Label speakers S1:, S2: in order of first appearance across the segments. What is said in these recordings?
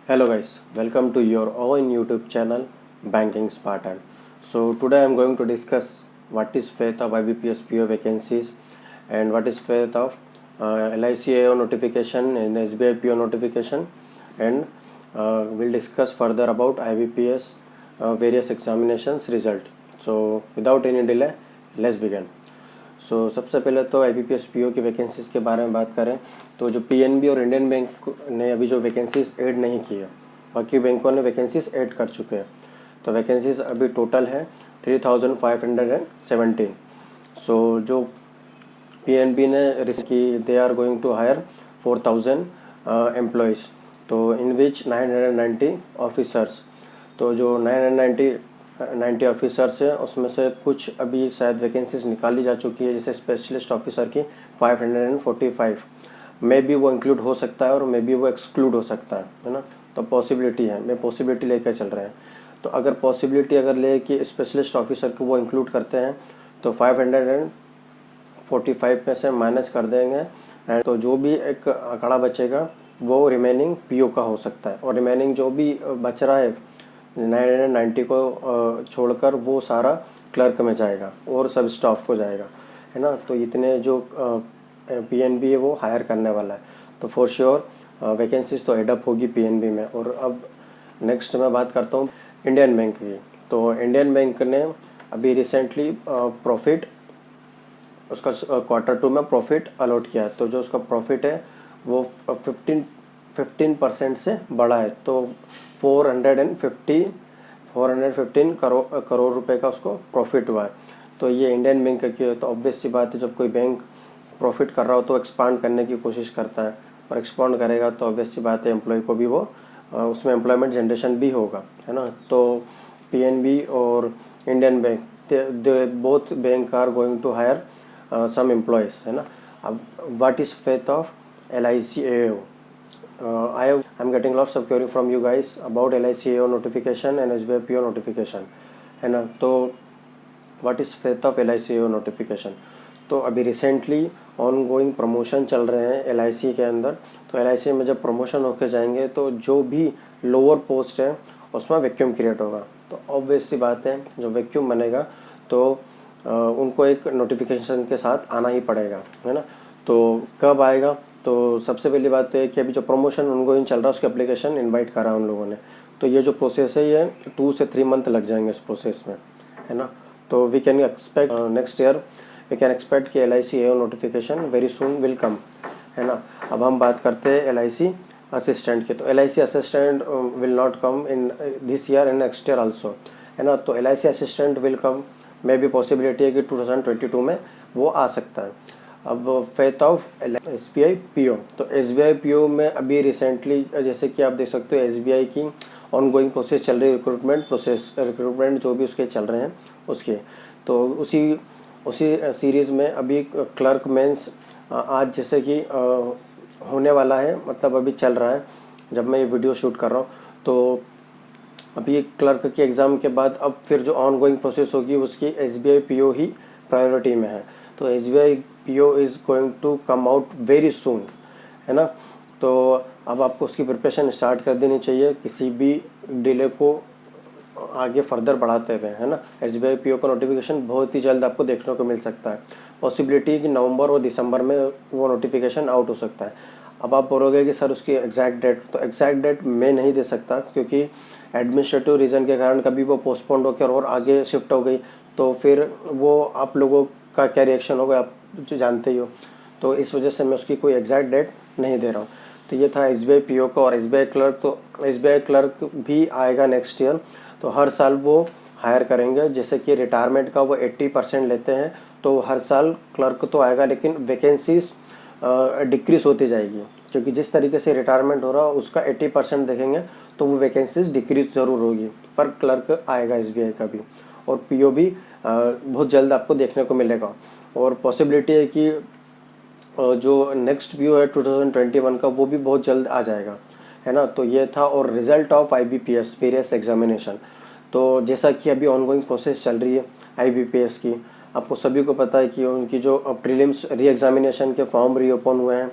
S1: Hello guys, welcome to your own YouTube channel Banking Spartan. So today I am going to discuss what is fate of IBPS PO vacancies and what is fate of LIC AO notification and SBI PO notification, and we'll discuss further about IBPS various examinations result. So without any delay, let's begin. सबसे पहले तो IBPS PO की vacancies के बारे में बात करें तो जो PNB और इंडियन बैंक ने अभी जो वैकेंसीज़ ऐड नहीं की है, बाकी बैंकों ने वैकेंसीज़ ऐड कर चुके हैं। तो वैकेंसीज़ अभी टोटल है 3517। जो PNB ने रिस्क की they are going to hire 4000 employees, तो इन विच 990 ऑफिसर्स। तो जो 990 ऑफिसर्स हैं उसमें से कुछ अभी शायद वैकेंसीज निकाली जा चुकी है, जैसे स्पेशलिस्ट ऑफिसर की 545 में भी वो इंक्लूड हो सकता है और मे भी वो एक्सक्लूड हो सकता है ना। तो पॉसिबिलिटी है, मैं पॉसिबिलिटी लेकर चल रहे हैं। तो अगर पॉसिबिलिटी अगर ले कि स्पेशलिस्ट ऑफिसर को वो इंक्लूड करते हैं तो 545 में से माइनस कर देंगे, एंड तो जो भी एक आंकड़ा बचेगा वो रिमेनिंग पीओ का हो सकता है, और रिमेनिंग जो भी बच रहा है 990 को छोड़कर वो सारा क्लर्क में जाएगा और सब स्टाफ को जाएगा, है ना। तो इतने जो PNB है वो हायर करने वाला है, तो फॉर श्योर वैकेंसीज तो एडअप होगी PNB में। और अब नेक्स्ट मैं बात करता हूँ इंडियन बैंक की। तो इंडियन बैंक ने अभी रिसेंटली प्रॉफिट उसका Q2 में प्रॉफिट अलॉट किया है। तो जो उसका प्रॉफिट है वो 15% से बढ़ा है, तो 415 करोड़ रुपए का उसको प्रॉफिट हुआ है। तो ये इंडियन बैंक की है, तो ऑब्वियस सी बात है जब कोई बैंक प्रॉफिट कर रहा हो तो एक्सपांड करने की कोशिश करता है, और एक्सपांड करेगा तो ऑब्वियस सी बात है एम्प्लॉय को भी वो उसमें एम्प्लॉयमेंट जनरेशन भी होगा, है ना। तो PNB और Indian bank both bank are going to hire some employees, है ना। अब what is fate of LIC AO? I'm getting lots of query from you guys about LIC AO notification and SBI PO notification, है ना। तो what is fate of LIC AO notification? तो अभी recently on going promotion चल रहे हैं LIC के अंदर। तो LIC में जब प्रमोशन होके जाएंगे तो जो भी लोअर पोस्ट है उसमें वैक्यूम क्रिएट होगा। तो ऑब्वियस सी बात है जो वैक्यूम बनेगा तो उनको एक नोटिफिकेशन के साथ आना ही पड़ेगा, है ना। तो कब आएगा? तो सबसे पहली बात तो है कि अभी जो प्रमोशन ऑनगोइंग चल रहा है उसकी एप्लीकेशन इनवाइट करा उन लोगों ने। तो ये जो प्रोसेस है ये 2 से 3 मंथ लग जाएंगे इस प्रोसेस में, है ना। तो we can expect next year we can expect कि LIC AO notification very soon will come, है ना। अब हम बात करते हैं LIC असिस्टेंट की। तो LIC assistant will not come in this year and next year also, है ना। तो LIC असिस्टेंट विल कम, मे भी पॉसिबिलिटी है कि 2022 में वो आ सकता है। अब फेथ ऑफ SBI PO। तो SBI PO में अभी रिसेंटली जैसे कि आप देख सकते हो SBI की ऑनगोइंग प्रोसेस चल रही है, रिक्रूटमेंट जो भी उसके चल रहे हैं उसके। तो उसी सीरीज़ में अभी क्लर्क मेंस आज जैसे कि होने वाला है, मतलब अभी चल रहा है जब मैं ये वीडियो शूट कर रहा हूँ। तो अभी क्लर्क के एग्ज़ाम के बाद अब फिर जो ऑनगोइंग प्रोसेस होगी उसकी SBI PO ही प्रायोरिटी में है। तो SBI PO is going to come out very soon, है ना। तो अब आपको उसकी प्रिपरेशन स्टार्ट कर देनी चाहिए किसी भी डिले को आगे फर्दर बढ़ाते हुए, है ना। SBI PO का नोटिफिकेशन बहुत ही जल्द आपको देखने को मिल सकता है। पॉसिबिलिटी कि नवंबर और दिसंबर में वो नोटिफिकेशन आउट हो सकता है। अब आप बोलोगे कि सर उसकी एग्जैक्ट डेट, तो एग्जैक्ट डेट मैं नहीं दे सकता क्योंकि एडमिनिस्ट्रेटिव रीज़न के कारण कभी वो पोस्टपोन्ड होकर और आगे शिफ्ट हो गई तो फिर वो आप लोगों का क्या रिएक्शन होगा आप जो जानते ही हो। तो इस वजह से मैं उसकी कोई एग्जैक्ट डेट नहीं दे रहा हूँ। तो ये था SBI PO का। और SBI क्लर्क, तो SBI क्लर्क भी आएगा नेक्स्ट ईयर। तो हर साल वो हायर करेंगे, जैसे कि रिटायरमेंट का वो 80% लेते हैं, तो हर साल क्लर्क तो आएगा लेकिन वैकेंसीज डिक्रीज होती जाएगी, क्योंकि जिस तरीके से रिटायरमेंट हो रहा है उसका 80% देखेंगे तो वो वैकेंसीज डिक्रीज ज़रूर होगी, पर क्लर्क आएगा SBI का भी। और PO भी बहुत जल्द आपको देखने को मिलेगा। और पॉसिबिलिटी है कि जो नेक्स्ट PO है 2021 का वो भी बहुत जल्द आ जाएगा, है ना। तो ये था। और result of IBPS various examination, तो जैसा कि अभी ऑनगोइंग प्रोसेस चल रही है IBPS की, आपको सभी को पता है कि उनकी जो प्रीलिम्स री एग्जामिनेशन के फॉर्म रीओपन हुए हैं,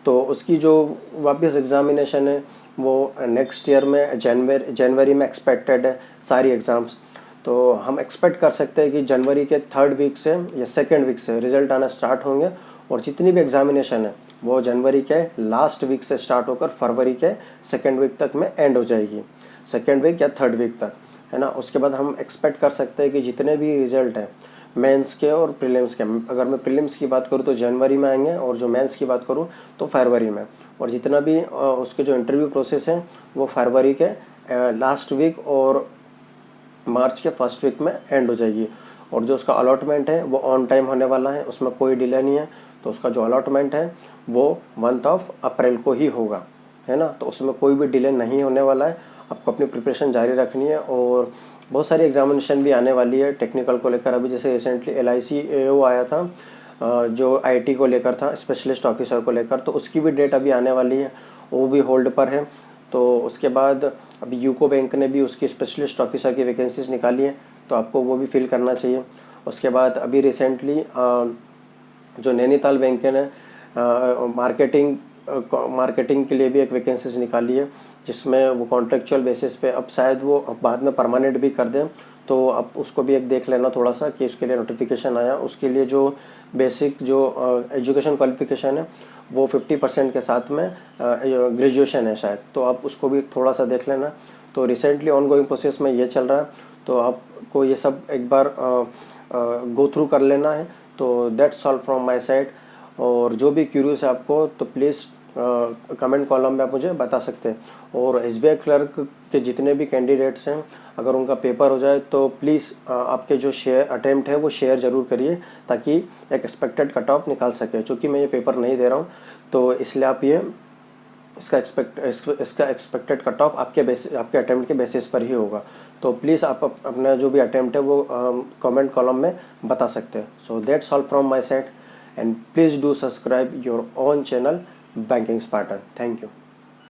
S1: तो उसकी जो वापस एग्जामिनेशन है वो नेक्स्ट ईयर में जनवरी में एक्सपेक्टेड है सारी एग्ज़ाम्स। तो हम एक्सपेक्ट कर सकते हैं कि जनवरी के 3rd वीक से या 2nd वीक से रिज़ल्ट आना स्टार्ट होंगे, और जितनी भी एग्जामिनेशन है वो जनवरी के लास्ट वीक से स्टार्ट होकर फरवरी के 2nd वीक तक में एंड हो जाएगी, 2nd वीक या 3rd वीक तक, है ना। उसके बाद हम एक्सपेक्ट कर सकते हैं कि जितने भी रिज़ल्ट हैं मेंस के और प्रीलिम्स के, अगर मैं प्रीलिम्स की बात करूँ तो जनवरी में आएंगे, और जो मेंस की बात करूँ तो फरवरी में, और जितना भी उसके जो इंटरव्यू प्रोसेस हैं वो फरवरी के लास्ट वीक और मार्च के 1st वीक में एंड हो जाएगी। और जो उसका अलॉटमेंट है वो ऑन टाइम होने वाला है, उसमें कोई डिले नहीं है। तो उसका जो अलॉटमेंट है वो मंथ ऑफ अप्रैल को ही होगा, है ना। तो उसमें कोई भी डिले नहीं होने वाला है। आपको अपनी प्रिपरेशन जारी रखनी है, और बहुत सारी एग्जामिनेशन भी आने वाली है टेक्निकल को लेकर। अभी जैसे रिसेंटली LIC AO आया था, जो IT को लेकर था, स्पेशलिस्ट ऑफिसर को लेकर, तो उसकी भी डेट अभी आने वाली है, वो भी होल्ड पर है। तो उसके बाद अभी यूको बैंक ने भी उसकी स्पेशलिस्ट ऑफिसर की वैकेंसीज निकाली है, तो आपको वो भी फिल करना चाहिए। उसके बाद अभी रिसेंटली जो नैनीताल बैंक ने मार्केटिंग के लिए भी एक वैकेंसीज निकाली है, जिसमें वो कॉन्ट्रेक्चुअल बेसिस पे, अब शायद वो बाद में परमानेंट भी कर दें, तो अब उसको भी एक देख लेना थोड़ा सा कि उसके लिए नोटिफिकेशन आया। उसके लिए जो बेसिक जो एजुकेशन क्वालिफिकेशन है वो 50% के साथ में ग्रेजुएशन है शायद, तो आप उसको भी थोड़ा सा देख लेना। तो रिसेंटली ऑनगोइंग प्रोसेस में ये चल रहा है, तो आपको ये सब एक बार गो थ्रू कर लेना है। तो that's all from my side. और जो भी क्यूरियस है आपको, तो प्लीज़ कमेंट कॉलम में आप मुझे बता सकते हैं। और SBI क्लर्क के जितने भी कैंडिडेट्स हैं, अगर उनका पेपर हो जाए तो प्लीज़ आपके जो अटेम्प्ट है वो शेयर ज़रूर करिए, ताकि एक एक्सपेक्टेड कट ऑफ निकाल सके। चूँकि मैं ये पेपर नहीं दे रहा हूँ, तो इसलिए आप ये इसका एक्सपेक्टेड कट ऑफ आपके अटेम्प्ट के बेसिस पर ही होगा। तो प्लीज़ आप अपना जो भी अटेम्प्ट है वो कमेंट कॉलम में बता सकते हैं। So that's all from my side, and please do subscribe your own channel Banking Spartan. Thank you.